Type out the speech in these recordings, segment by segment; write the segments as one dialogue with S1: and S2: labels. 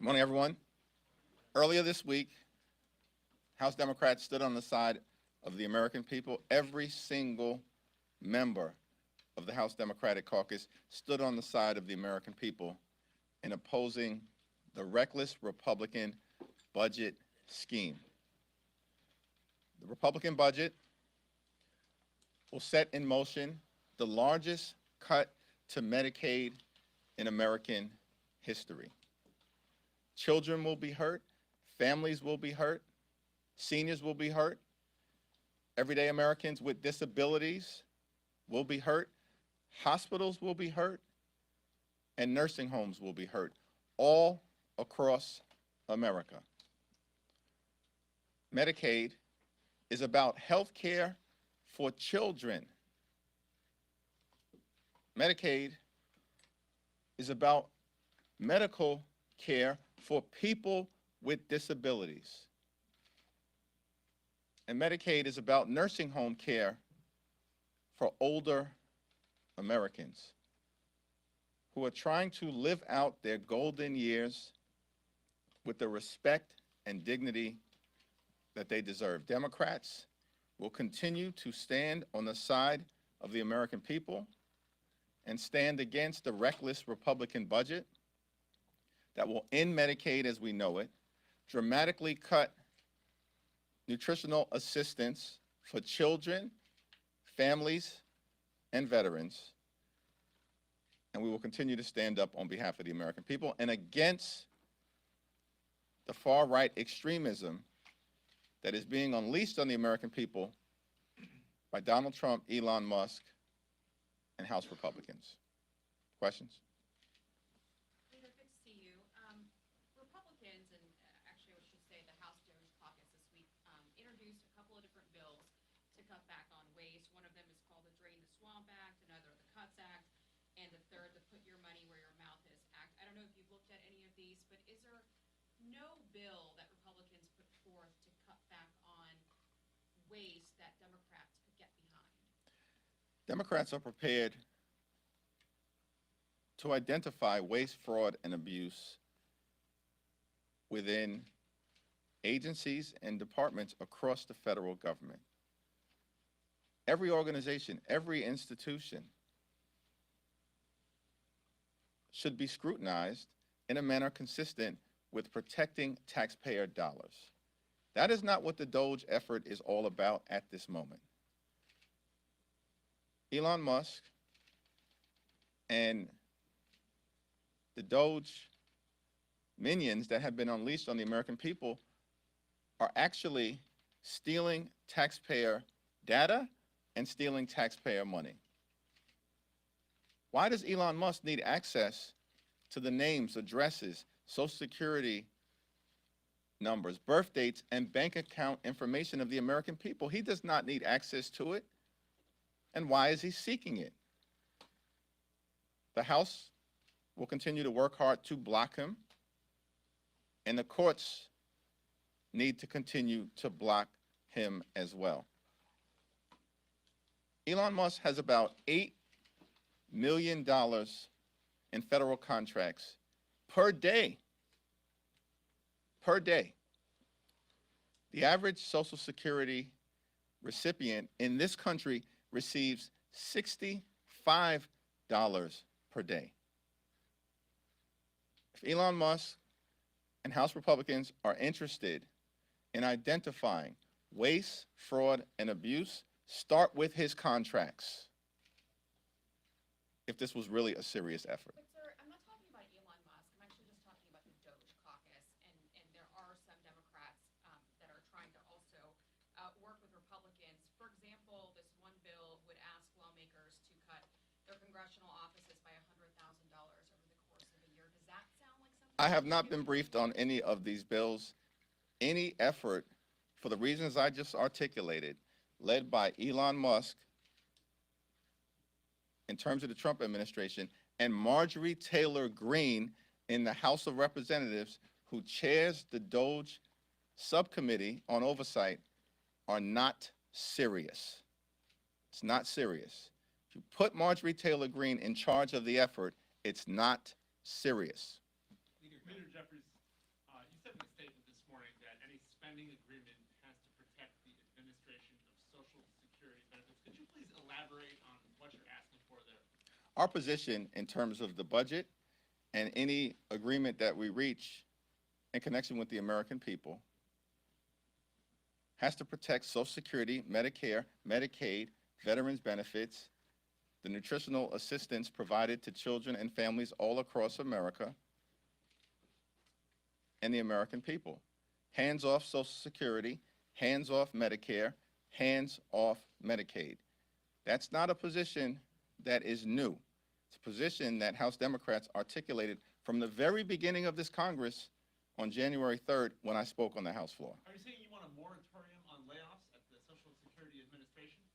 S1: Good morning, everyone. Earlier this week, House Democrats stood on the side of the American people. Every single member of the House Democratic Caucus stood on the side of the American people in opposing the reckless Republican budget scheme. The Republican budget will set in motion the largest cut to Medicaid in American history. Children will be hurt, families will be hurt, seniors will be hurt, everyday Americans with disabilities will be hurt, hospitals will be hurt, and nursing homes will be hurt, all across America. Medicaid is about health care for children. Medicaid is about medical care for people with disabilities. And Medicaid is about nursing home care for older Americans who are trying to live out their golden years with the respect and dignity that they deserve. Democrats will continue to stand on the side of the American people and stand against the reckless Republican budget that will end Medicaid as we know it, dramatically cut nutritional assistance for children, families, and veterans. And we will continue to stand up on behalf of the American people and against the far-right extremism that is being unleashed on the American people by Donald Trump, Elon Musk, and House Republicans. Questions?
S2: Leader, good to see you. Republicans, and actually I should say the House Doge Caucus this week, introduced a couple of different bills to cut back on waste. One of them is called the Drain the Swamp Act, another the Cuts Act, and the third, the Put Your Money Where Your Mouth Is Act. I don't know if you've looked at any of these, but is there no bill that Republicans put forth to cut back on waste that Democrats could get behind?
S1: Democrats are prepared to identify waste, fraud, and abuse within agencies and departments across the federal government. Every organization, every institution should be scrutinized in a manner consistent with protecting taxpayer dollars. That is not what the Doge effort is all about at this moment. Elon Musk and the Doge minions that have been unleashed on the American people are actually stealing taxpayer data and stealing taxpayer money. Why does Elon Musk need access to the names, addresses, Social Security numbers, birth dates, and bank account information of the American people? He does not need access to it. And why is he seeking it? The House will continue to work hard to block him, and the courts need to continue to block him as well. Elon Musk has about $8 million in federal contracts per day. Per day. The average Social Security recipient in this country receives $65 per day. If Elon Musk and House Republicans are interested in identifying waste, fraud, and abuse, start with his contracts, if this was really a serious effort.
S2: But sir, I'm not talking about Elon Musk. I'm actually just talking about the Doge Caucus, and there are some Democrats that are trying to also work with Republicans. For example, this one bill would ask lawmakers to cut their congressional offices by $100,000 over the course of a year. Does that sound like something?
S1: I have not been briefed on any of these bills. Any effort, for the reasons I just articulated, led by Elon Musk in terms of the Trump administration, and Marjorie Taylor Greene in the House of Representatives, who chairs the Doge Subcommittee on Oversight, are not serious. It's not serious. If you put Marjorie Taylor Greene in charge of the effort, it's not serious.
S3: Leader Jeffries, morning that any spending agreement has to protect the administration of Social Security benefits. Could you please elaborate on what you're asking for there?
S1: Our position in terms of the budget and any agreement that we reach in connection with the American people has to protect Social Security, Medicare, Medicaid, veterans benefits, the nutritional assistance provided to children and families all across America, and the American people. Hands off Social Security, hands off Medicare, hands off Medicaid. That's not a position that is new. It's a position that House Democrats articulated from the very beginning of this Congress on January 3rd when I spoke on the House floor.
S3: Are you saying you want a moratorium on layoffs at the Social Security Administration?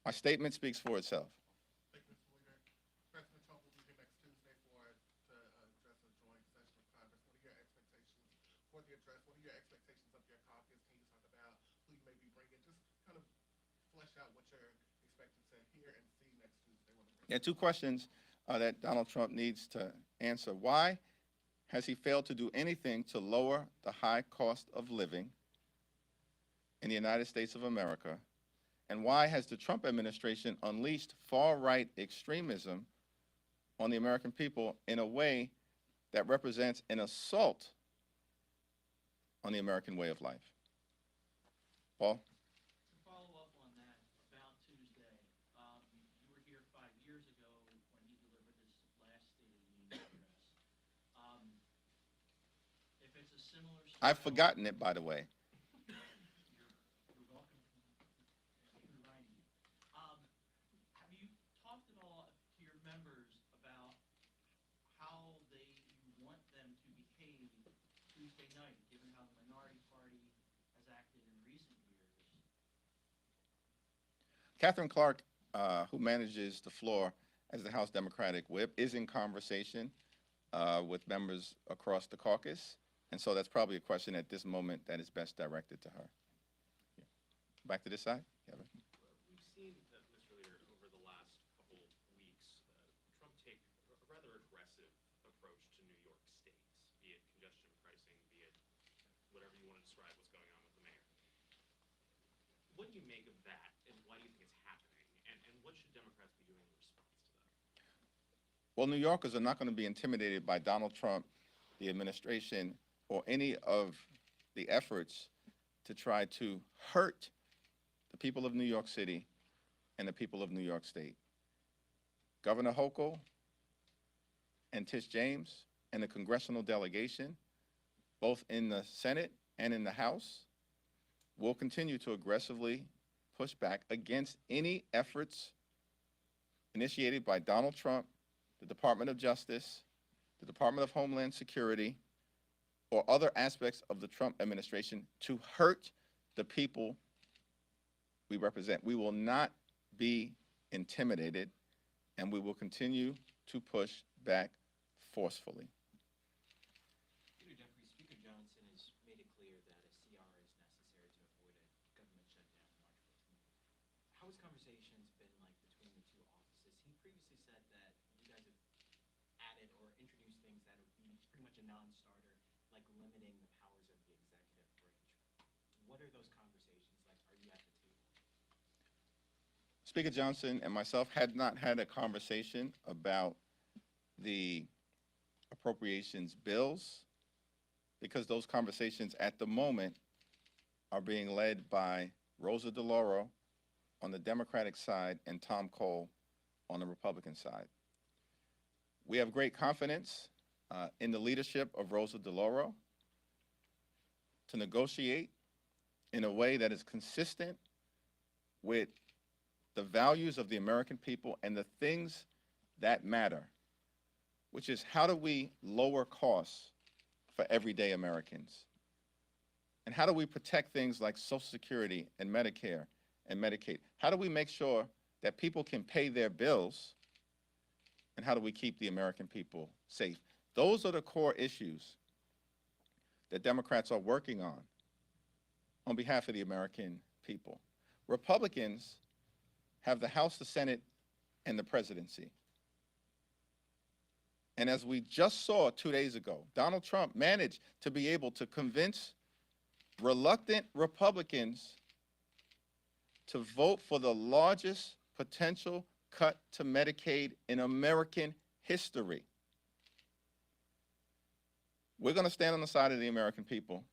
S1: My statement speaks for itself.
S4: Thank you, Mr. Leader. President Trump will be here next Tuesday to address a joint session of Congress. What are your expectations for the address? What are your expectations of your caucus? Can you talk about who you may be bringing? Just kind of flesh out what you're expecting to hear and see next Tuesday.
S1: Yeah, two questions that Donald Trump needs to answer. Why has he failed to do anything to lower the high cost of living in the United States of America? And why has the Trump administration unleashed far-right extremism on the American people in a way that represents an assault on the American way of life? Paul?
S5: To follow up on that, about Tuesday, you were here 5 years ago when he delivered this last State of the Union address. If it's a similar
S1: I've
S5: style-
S1: forgotten it, by the way.
S5: You're welcome. Thank you for reminding me. Have you talked at all to your members about how you want them to behave Tuesday night, given how the minority party has acted in recent years?
S1: Catherine Clark, who manages the floor as the House Democratic Whip, is in conversation with members across the caucus, and so that's probably a question at this moment that is best directed to her. Yeah. Back to this side. Kevin.
S6: We've seen that, Mr. Leader, over the last couple weeks, Trump take a rather aggressive approach to New York State, be it congestion pricing, be it whatever you want to describe what's going on with the mayor. What do you make of that, and why do you think it's happening, and what should Democrats be doing in response to that?
S1: Well, New Yorkers are not going to be intimidated by Donald Trump, the administration, or any of the efforts to try to hurt the people of New York City and the people of New York State. Governor Hochul and Tish James and the congressional delegation, both in the Senate and in the House, will continue to aggressively push back against any efforts initiated by Donald Trump, the Department of Justice, the Department of Homeland Security, or other aspects of the Trump administration to hurt the people we represent. We will not be intimidated, and we will continue to push back forcefully.
S7: Leader Jeffries, Speaker Johnson has made it clear that a CR is necessary to avoid a government shutdown March 14th. How has conversations been like between the two offices? He previously said that you guys have added or introduced things that are pretty much a non-starter, like limiting the powers of the executive branch. What are those conversations like? Are you at the table?
S1: Speaker Johnson and myself had not had a conversation about the appropriations bills because those conversations at the moment are being led by Rosa DeLauro on the Democratic side and Tom Cole on the Republican side. We have great confidence in the leadership of Rosa DeLauro to negotiate in a way that is consistent with the values of the American people and the things that matter, which is how do we lower costs for everyday Americans? And how do we protect things like Social Security and Medicare and Medicaid? How do we make sure that people can pay their bills? And how do we keep the American people safe? Those are the core issues that Democrats are working on behalf of the American people. Republicans have the House, the Senate, and the presidency. And as we just saw 2 days ago, Donald Trump managed to be able to convince reluctant Republicans to vote for the largest potential cut to Medicaid in American history. We're going to stand on the side of the American people.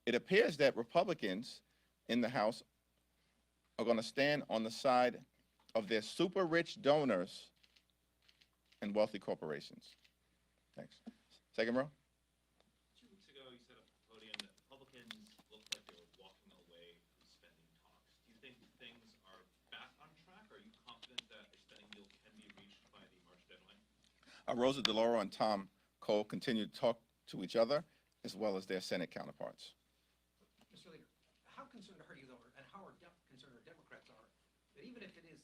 S1: It appears that Republicans in the House are going to stand on the side of their super rich donors and wealthy corporations. Thanks. Second row.
S6: 2 weeks ago, you said at the podium that Republicans looked like they were walking away from spending talks. Do you think things are back on track? Are you confident that a spending deal can be reached by the March deadline?
S1: Rosa DeLauro and Tom Cole continue to talk to each other as well as their Senate counterparts.
S8: Mr. Leader, how concerned are you, though, and how concerned our Democrats are, that even if it is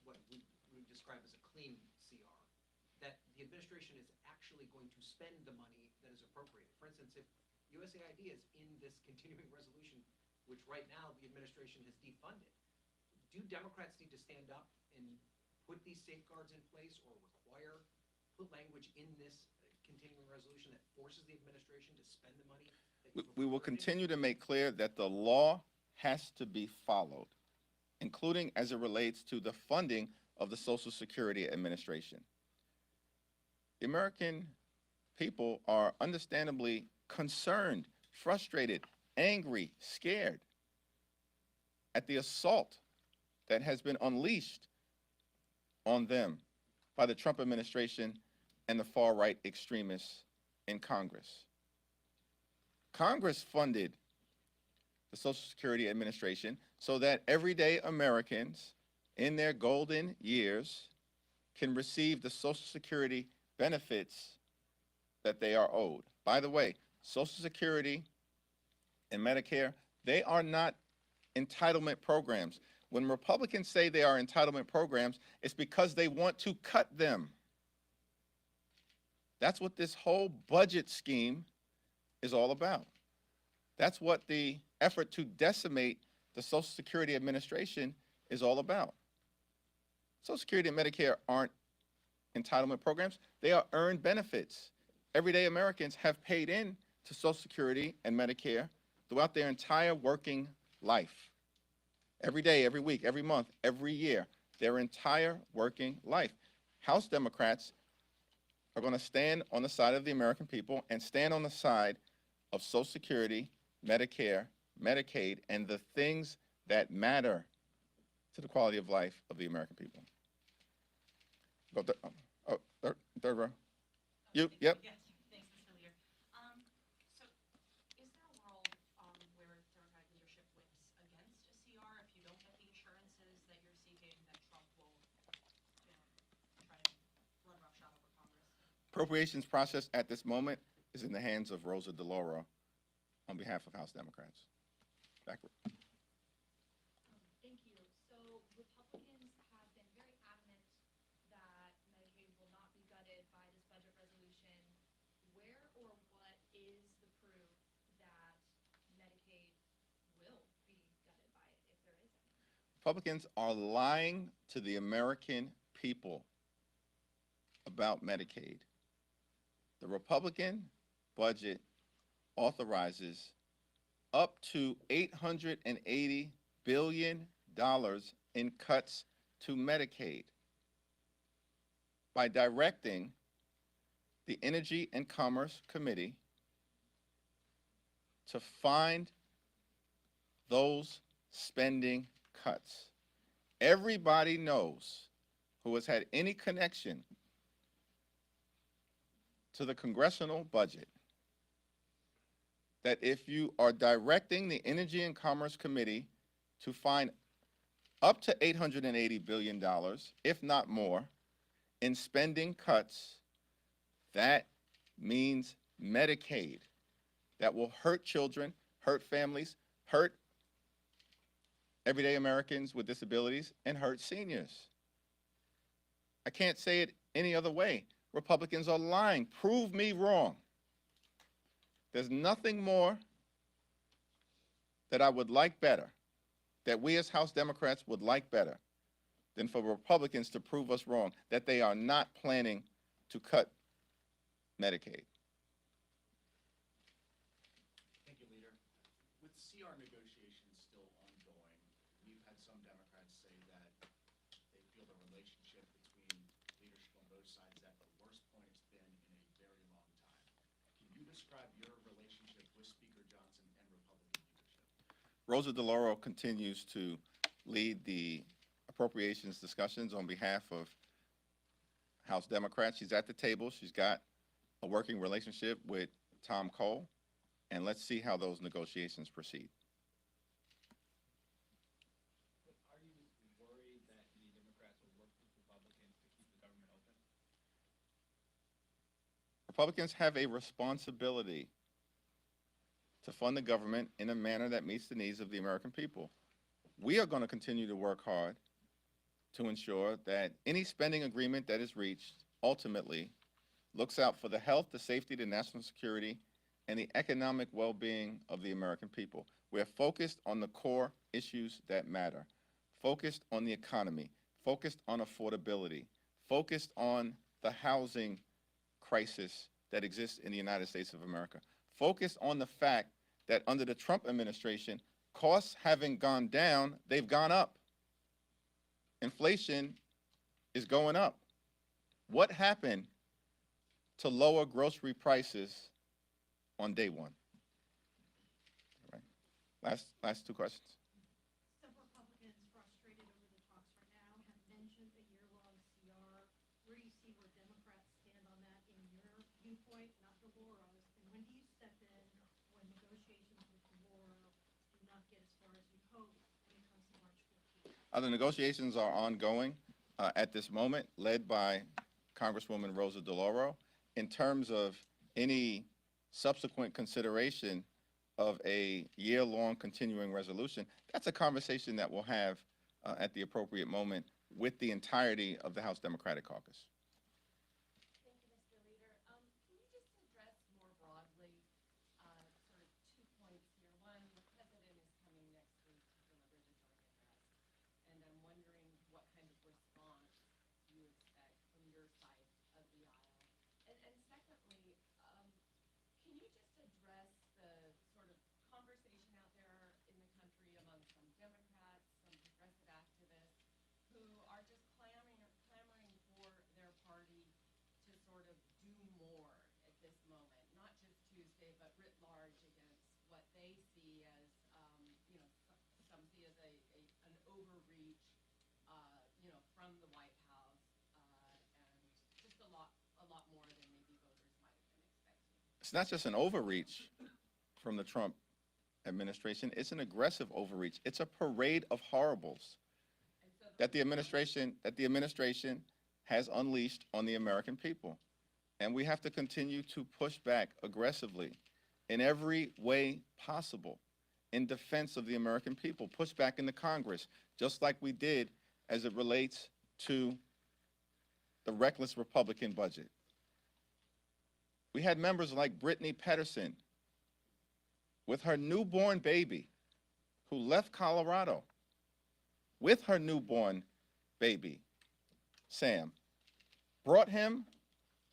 S8: what we describe as a clean CR, that the administration is actually going to spend the money that is appropriated? For instance, if USAID is in this continuing resolution, which right now the administration has defunded, do Democrats need to stand up and put these safeguards in place or put language in this continuing resolution that forces the administration to spend the money?
S1: We will continue to make clear that the law has to be followed, including as it relates to the funding of the Social Security Administration. The American people are understandably concerned, frustrated, angry, scared at the assault that has been unleashed on them by the Trump administration and the far-right extremists in Congress. Congress funded the Social Security Administration so that everyday Americans in their golden years can receive the Social Security benefits that they are owed. By the way, Social Security and Medicare, they are not entitlement programs. When Republicans say they are entitlement programs, it's because they want to cut them. That's what this whole budget scheme is all about. That's what the effort to decimate the Social Security Administration is all about. Social Security and Medicare aren't entitlement programs. They are earned benefits. Everyday Americans have paid in to Social Security and Medicare throughout their entire working life. Every day, every week, every month, every year, their entire working life. House Democrats are going to stand on the side of the American people and stand on the side of Social Security, Medicare, Medicaid, and the things that matter to the quality of life of the American people. Go third row. You, yep.
S2: Yes, thanks, Mr. Leader. So is there a world where Democratic leadership whips against a CR if you don't get the assurances that you're seeking, that Trump will, try to run roughshod over Congress?
S1: Appropriations process at this moment is in the hands of Rosa DeLauro on behalf of House Democrats. Backward.
S2: Thank you. So Republicans have been very adamant that Medicaid will not be gutted by this budget resolution. Where or what is the proof that Medicaid will be gutted by it, if there is any?
S1: Republicans are lying to the American people about Medicaid. The Republican budget authorizes up to $880 billion in cuts to Medicaid by directing the Energy and Commerce Committee to find those spending cuts. Everybody knows who has had any connection to the congressional budget that if you are directing the Energy and Commerce Committee to find up to $880 billion, if not more, in spending cuts, that means Medicaid. That will hurt children, hurt families, hurt everyday Americans with disabilities, and hurt seniors. I can't say it any other way. Republicans are lying. Prove me wrong. There's nothing more that I would like better, that we as House Democrats would like better, than for Republicans to prove us wrong, that they are not planning to cut Medicaid.
S5: Thank you, Leader.
S9: with CR negotiations still ongoing, we've had some Democrats say that they feel the relationship between leadership on both sides is at the worst point it's been in a very long time. Can you describe your relationship with Speaker Johnson and Republican leadership?
S1: Rosa DeLauro continues to lead the appropriations discussions on behalf of House Democrats. She's at the table. She's got a working relationship with Tom Cole, and let's see how those negotiations proceed.
S7: Are you worried that the Democrats will work with Republicans to keep the government open?
S1: Republicans have a responsibility to fund the government in a manner that meets the needs of the American people. We are going to continue to work hard to ensure that any spending agreement that is reached ultimately looks out for the health, the safety, the national security, and the economic well-being of the American people. We are focused on the core issues that matter, focused on the economy, focused on affordability, focused on the housing crisis that exists in the United States of America, focused on the fact that under the Trump administration, costs having gone down, they've gone up. Inflation is going up. What happened to lower grocery prices on day one? All right. Last two questions.
S10: Some Republicans frustrated over the talks right now have mentioned a year-long CR. Where do you see where Democrats stand on that in your viewpoint, not DeLauro's? And when do you step in when negotiations with DeLauro do not get as far as you hope when it comes to March 15th?
S1: The negotiations are ongoing at this moment, led by Congresswoman Rosa DeLauro. In terms of any subsequent consideration of a year-long continuing resolution, that's a conversation that we'll have at the appropriate moment with the entirety of the House Democratic Caucus.
S2: Thank you, Mr. Leader. Can you just address more broadly, sort of 2 points here? One, the president is coming next week to deliver the joint address, and I'm wondering what kind of response you expect from your side of the aisle. And secondly, can you just address the sort of conversation out there in the country among some Democrats, some progressive activists, who are just clamoring for their party to sort of do more at this moment, not just Tuesday, but writ large against what they see as, some see as an overreach, from the White House, and just a lot more than maybe voters might have been expecting.
S1: It's not just an overreach from the Trump administration, it's an aggressive overreach. It's a parade of horribles that the administration has unleashed on the American people. And we have to continue to push back aggressively in every way possible in defense of the American people, push back in the Congress, just like we did as it relates to the reckless Republican budget. We had members like Brittany Pedersen with her newborn baby who left Colorado with her newborn baby, Sam, brought him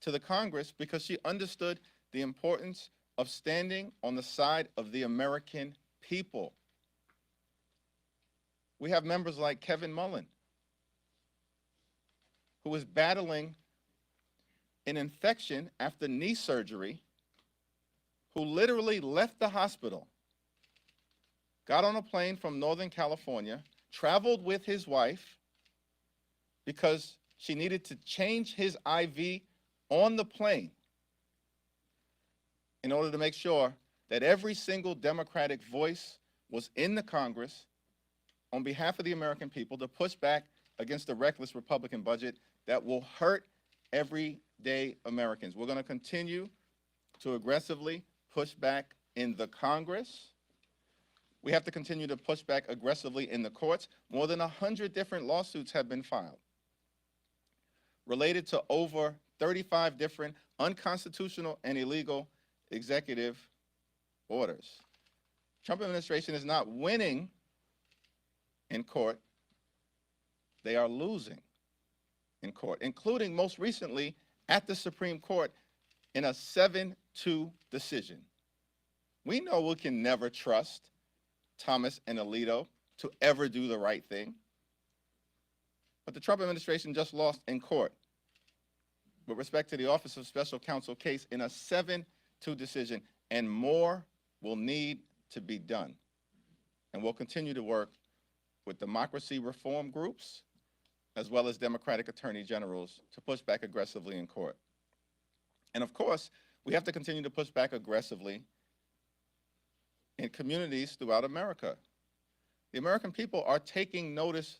S1: to the Congress because she understood the importance of standing on the side of the American people. We have members like Kevin Mullen, who was battling an infection after knee surgery, who literally left the hospital, got on a plane from Northern California, traveled with his wife because she needed to change his IV on the plane in order to make sure that every single Democratic voice was in the Congress on behalf of the American people to push back against the reckless Republican budget that will hurt everyday Americans. We're going to continue to aggressively push back in the Congress. We have to continue to push back aggressively in the courts. More than 100 different lawsuits have been filed related to over 35 different unconstitutional and illegal executive orders. Trump administration is not winning in court. They are losing in court, including most recently at the Supreme Court in a 7-2 decision. We know we can never trust Thomas, and Alito to ever do the right thing. But the Trump administration just lost in court with respect to the Office of Special Counsel case in a 7-2 decision, and more will need to be done. And we'll continue to work with democracy reform groups as well as Democratic attorney generals to push back aggressively in court. And of course, we have to continue to push back aggressively in communities throughout America. The American people are taking notice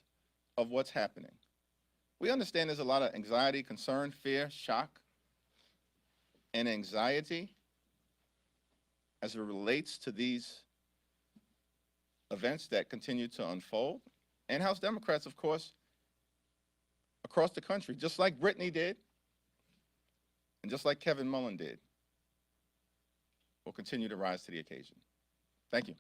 S1: of what's happening. We understand there's a lot of anxiety, concern, fear, shock, and anxiety as it relates to these events that continue to unfold. And House Democrats, of course, across the country, just like Brittany did, and just like Kevin Mullen did, will continue to rise to the occasion. Thank you.